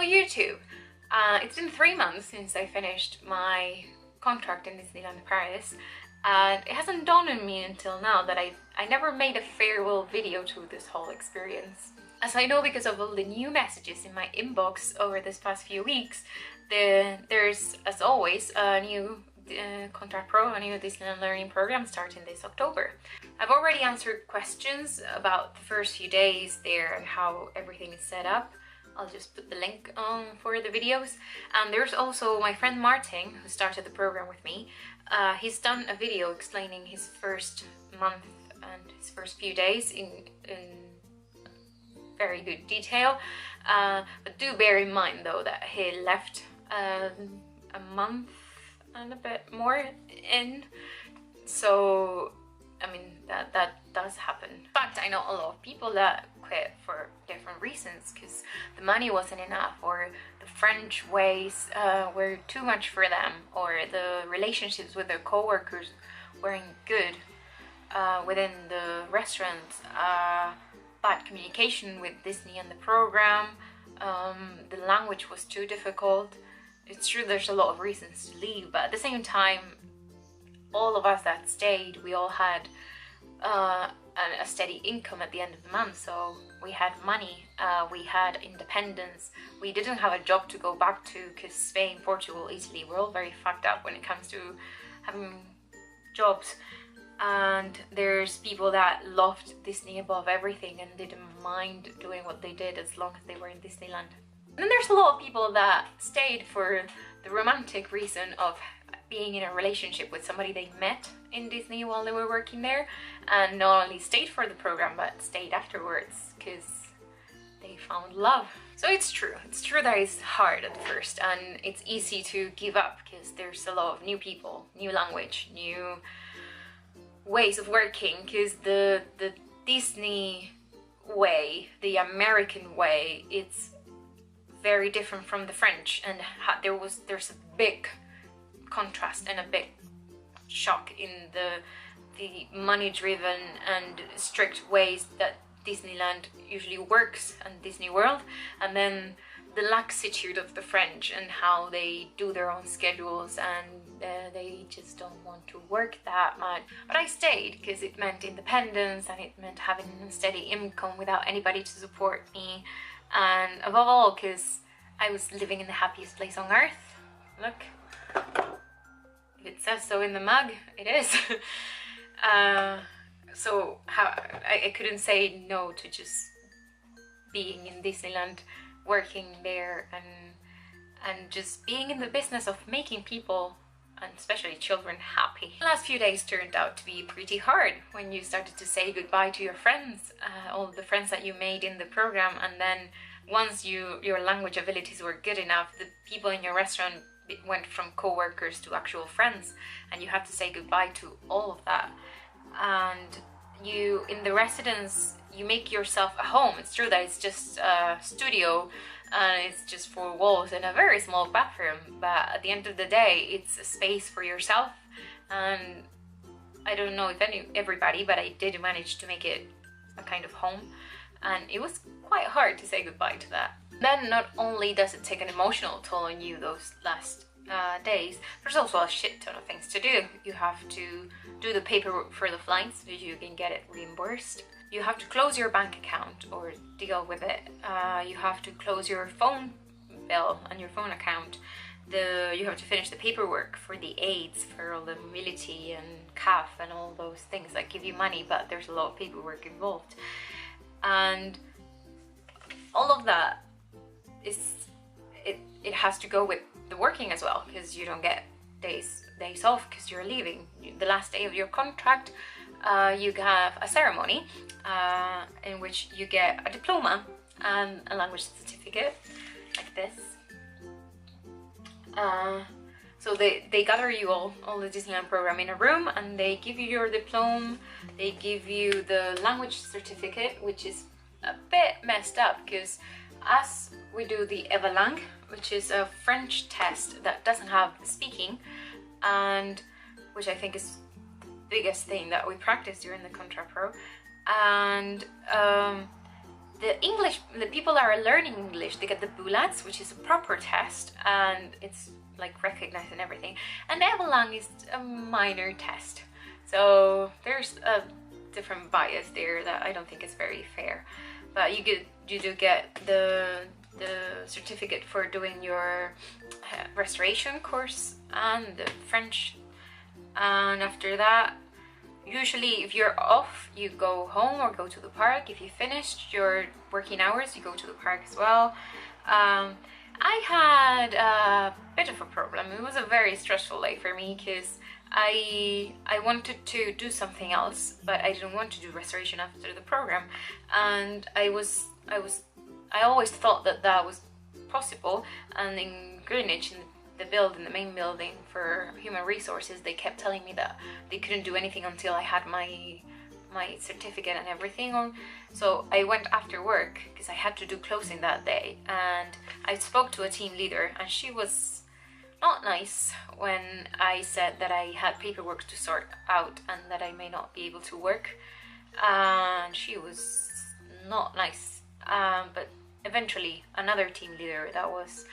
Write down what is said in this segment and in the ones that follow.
YouTube. It's been 3 months since I finished my contract in Disneyland Paris, and it hasn't dawned on me until now that I never made a farewell video to this whole experience. As I know, because of all the new messages in my inbox over this past few weeks, there's, as always, a new Contract Pro, a new Disneyland Learning program starting this October. I've already answered questions about the first few days there and how everything is set up. I'll just put the link on for the videos. And there's also my friend Martin, who started the program with me. He's done a video explaining his first month and his first few days in very good detail. But do bear in mind though that he left a month and a bit more in, so I mean that does happen. In fact, I know a lot of people that quit for different reasons, because the money wasn't enough, or the French ways were too much for them, or the relationships with their co-workers weren't good within the restaurant, bad communication with Disney and the program, the language was too difficult. It's true there's a lot of reasons to leave, but at the same time, all of us that stayed, we all had a steady income at the end of the month, so we had money, we had independence, we didn't have a job to go back to, because Spain, Portugal, Italy, we're all very fucked up when it comes to having jobs. And there's people that loved Disney above everything and didn't mind doing what they did as long as they were in Disneyland. And then there's a lot of people that stayed for the romantic reason of being in a relationship with somebody they met in Disney while they were working there, and not only stayed for the program but stayed afterwards because they found love. So it's true that it's hard at first, and it's easy to give up because there's a lot of new people, new language, new ways of working, because the Disney way, the American way, it's very different from the French, and there's a big contrast and a big shock in the money-driven and strict ways that Disneyland usually works and Disney World, and then the laxitude of the French and how they do their own schedules, and they just don't want to work that much. But I stayed because it meant independence, and it meant having a steady income without anybody to support me, and above all because I was living in the happiest place on earth. Look, if it says so in the mug, it is. So I couldn't say no to just being in Disneyland, working there, and just being in the business of making people, and especially children, happy. The last few days turned out to be pretty hard when you started to say goodbye to your friends, all the friends that you made in the program, and then once your language abilities were good enough, the people in your restaurant went from co-workers to actual friends, and you had to say goodbye to all of that. And you, in the residence, you make yourself a home. It's true that it's just a studio and it's just 4 walls and a very small bathroom, but at the end of the day, it's a space for yourself. And I don't know if everybody, but I did manage to make it a kind of home, and it was quite hard to say goodbye to that. Then not only does it take an emotional toll on you those last days, there's also a shit ton of things to do. You have to do the paperwork for the flights so you can get it reimbursed. You have to close your bank account or deal with it. You have to close your phone bill and your phone account. You have to finish the paperwork for the aids, for all the mobility and CAF and all those things that give you money, but there's a lot of paperwork involved. And all of that it has to go with the working as well, because you don't get days off because you're leaving. The last day of your contract, you have a ceremony in which you get a diploma and a language certificate like this. So they gather you all the Disneyland program in a room, and they give you your diploma, they give you the language certificate, which is a bit messed up because as we do the EVALANG, which is a French test that doesn't have speaking, and which I think is the biggest thing that we practice during the Contract Pro, and the people that are learning English, they get the bulats, which is a proper test, and it's like recognized and everything. And the Evelang is a minor test. So there's a different bias there that I don't think is very fair. But you do get the certificate for doing your restoration course and the French. And after that, usually if you're off, you go home or go to the park. If you finished your working hours, you go to the park as well. I had a bit of a problem. It was a very stressful day for me because I wanted to do something else, but I didn't want to do restoration after the program, and I always thought that was possible. And in Greenwich, in the main building for human resources, they kept telling me that they couldn't do anything until I had my certificate and everything on. So I went after work because I had to do closing that day, and I spoke to a team leader, and she was not nice when I said that I had paperwork to sort out and that I may not be able to work, and she was not nice. But eventually another team leader that was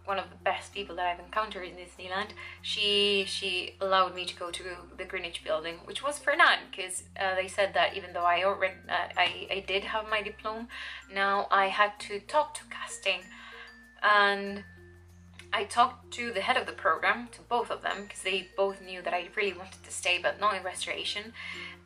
one of the best people that I've encountered in Disneyland, she allowed me to go to the Greenwich building, which was for none, because they said that even though I did have my diploma, now I had to talk to casting. And I talked to the head of the program, to both of them, because they both knew that I really wanted to stay, but not in restoration.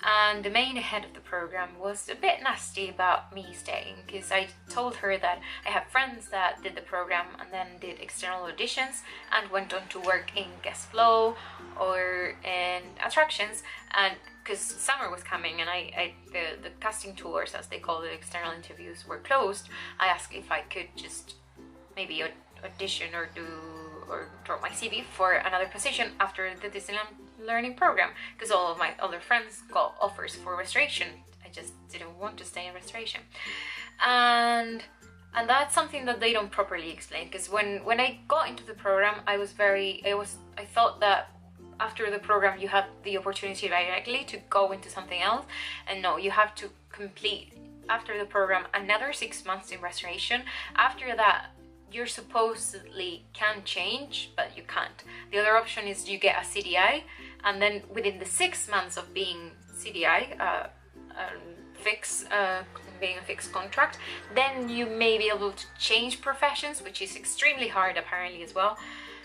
And the main head of the program was a bit nasty about me staying, because I told her that I have friends that did the program and then did external auditions and went on to work in guest flow or in attractions. And because summer was coming and the casting tours, as they call the external interviews, were closed, I asked if I could just maybe audition or drop my CV for another position after the Disneyland learning program, because all of my other friends got offers for restoration. I just didn't want to stay in restoration, and that's something that they don't properly explain. Because when I got into the program, I thought that after the program you had the opportunity directly to go into something else, and no, you have to complete after the program another 6 months in restoration. After that, you supposedly can change, but you can't. The other option is you get a CDI, and then within the 6 months of being CDI, being a fixed contract, then you may be able to change professions, which is extremely hard apparently as well.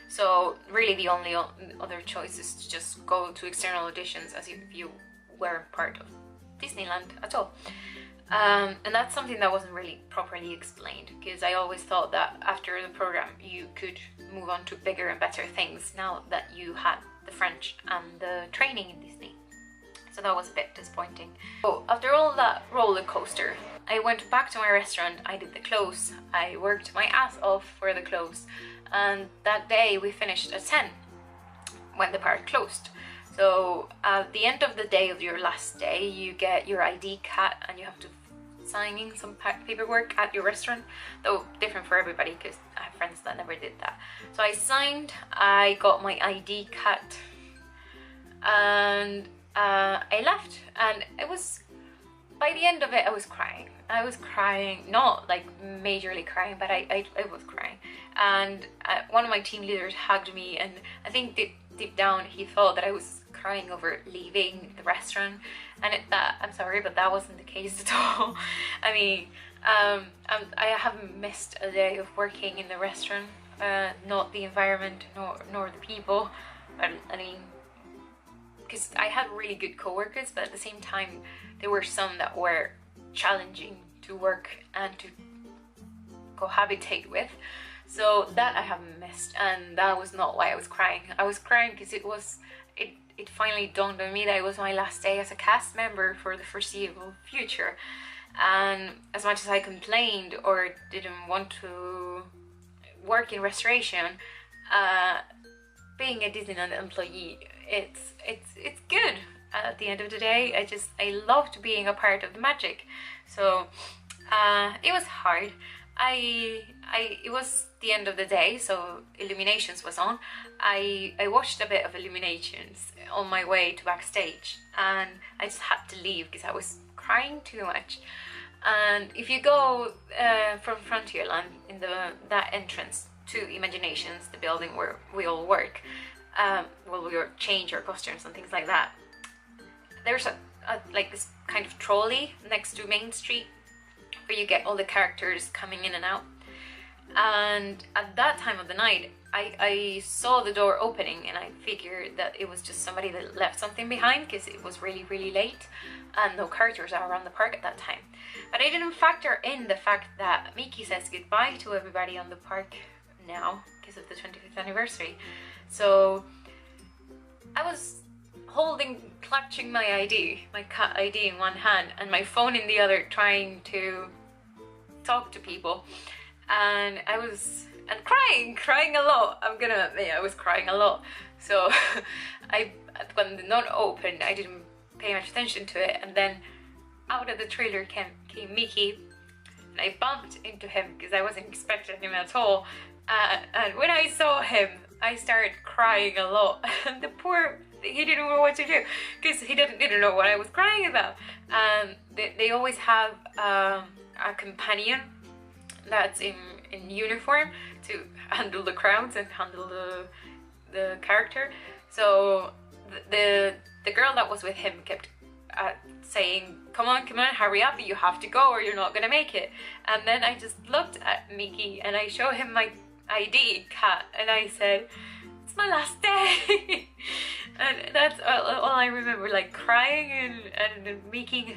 So really the only other choice is to just go to external auditions as if you weren't part of Disneyland at all. And that's something that wasn't really properly explained, because I always thought that after the program you could move on to bigger and better things now that you had the French and the training in Disney. So that was a bit disappointing. So after all that roller coaster, I went back to my restaurant, I did the close, I worked my ass off for the close, and that day we finished at 10 when the park closed. So at the end of the day of your last day, you get your ID card and you have to sign in some paperwork at your restaurant, though different for everybody because I have friends that never did that. So I signed, I got my ID card, and I left, and it was, by the end of it I was crying. I was crying, not like majorly crying, but I was crying. And one of my team leaders hugged me, and I think deep down he thought that I was crying over leaving the restaurant, and I'm sorry, but that wasn't the case at all. I mean, I haven't missed a day of working in the restaurant, not the environment nor the people. I mean, because I had really good co-workers, but at the same time there were some that were challenging to work and to cohabitate with. So that I haven't missed, and that was not why I was crying. I was crying because it finally dawned on me that it was my last day as a cast member for the foreseeable future. And as much as I complained or didn't want to work in restoration, being a Disneyland employee, it's good. At the end of the day, I loved being a part of the magic. So it was hard. It was the end of the day, so Illuminations was on. I watched a bit of Illuminations on my way to backstage, and I just had to leave because I was crying too much. And if you go from Frontierland in that entrance to Imaginations, the building where we all work, well, we change our costumes and things like that, there's a like this kind of trolley next to Main Street where you get all the characters coming in and out. And at that time of the night, I saw the door opening, and I figured that it was just somebody that left something behind, because it was really, really late and no characters are around the park at that time. But I didn't factor in the fact that Mickey says goodbye to everybody on the park now because of the 25th anniversary. So I was clutching my ID, my cat ID in one hand and my phone in the other, trying to talk to people. And I was crying a lot. I'm gonna admit, I was crying a lot. So when the note opened, I didn't pay much attention to it, and then out of the trailer came Mickey, and I bumped into him because I wasn't expecting him at all. And when I saw him, I started crying a lot. And the poor, he didn't know what to do because he didn't know what I was crying about. They always have a companion that's in uniform to handle the crowds and handle the character. So the girl that was with him kept saying, come on, hurry up, you have to go or you're not gonna make it. And then I just looked at Mickey and I showed him my ID card and I said, it's my last day. And that's all I remember, like crying and Mickey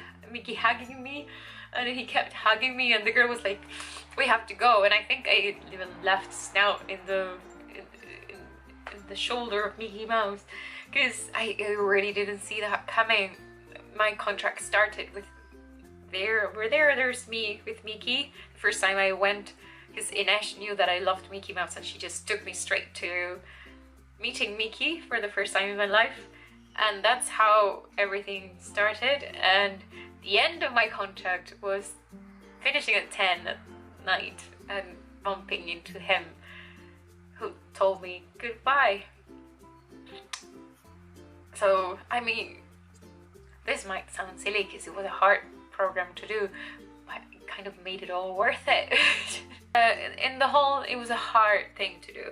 hugging me, and he kept hugging me, and the girl was like, we have to go. And I think I even left snout in the shoulder of Mickey Mouse because I really didn't see that coming. My contract started with there's me with Mickey. The first time I went, because Ines knew that I loved Mickey Mouse and she just took me straight to meeting Mickey for the first time in my life. And that's how everything started. And the end of my contract was finishing at 10 at night and bumping into him, who told me goodbye. So, I mean, this might sound silly because it was a hard program to do, but it kind of made it all worth it. In the whole, it was a hard thing to do,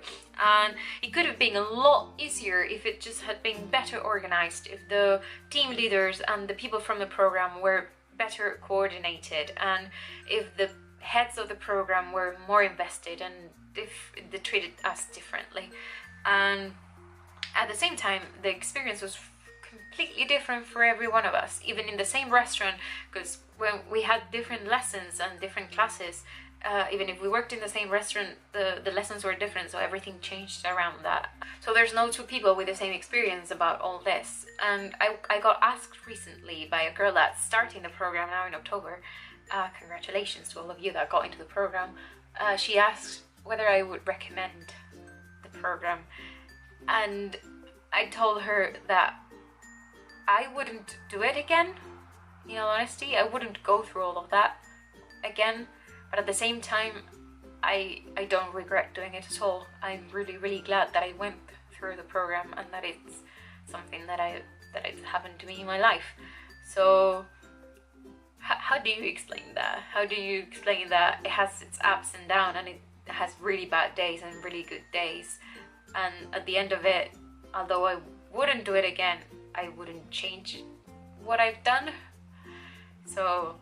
and it could have been a lot easier if it just had been better organized, if the team leaders and the people from the program were better coordinated, and if the heads of the program were more invested, and if they treated us differently. And at the same time, the experience was completely different for every one of us, even in the same restaurant, because when we had different lessons and different classes, even if we worked in the same restaurant, the lessons were different, so everything changed around that. So there's no two people with the same experience about all this. And I got asked recently by a girl that's starting the program now in October, congratulations to all of you that got into the program. She asked whether I would recommend the program, and I told her that I wouldn't do it again. In all honesty, I wouldn't go through all of that again, but at the same time, I don't regret doing it at all. I'm really, really glad that I went through the program and that it's something that it's happened to me in my life. So how do you explain that? How do you explain that it has its ups and downs, and it has really bad days and really good days, and at the end of it, although I wouldn't do it again, I wouldn't change what I've done. So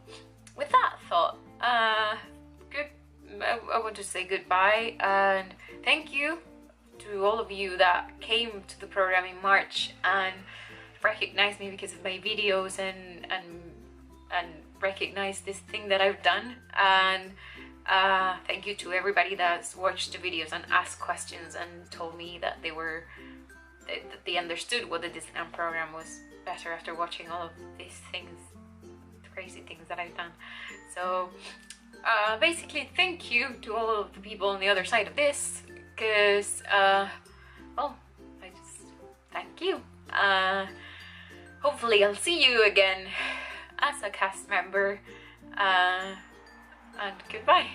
with that thought, I want to say goodbye and thank you to all of you that came to the program in March and recognized me because of my videos and recognized this thing that I've done. And thank you to everybody that's watched the videos and asked questions and told me that they understood what the Disneyland program was better after watching all of these things, crazy things that I've done. So basically, thank you to all of the people on the other side of this, because well, I just thank you. Hopefully I'll see you again as a cast member, and goodbye.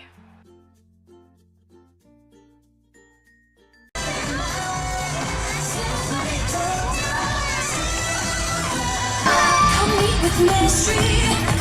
Come meet with ministry.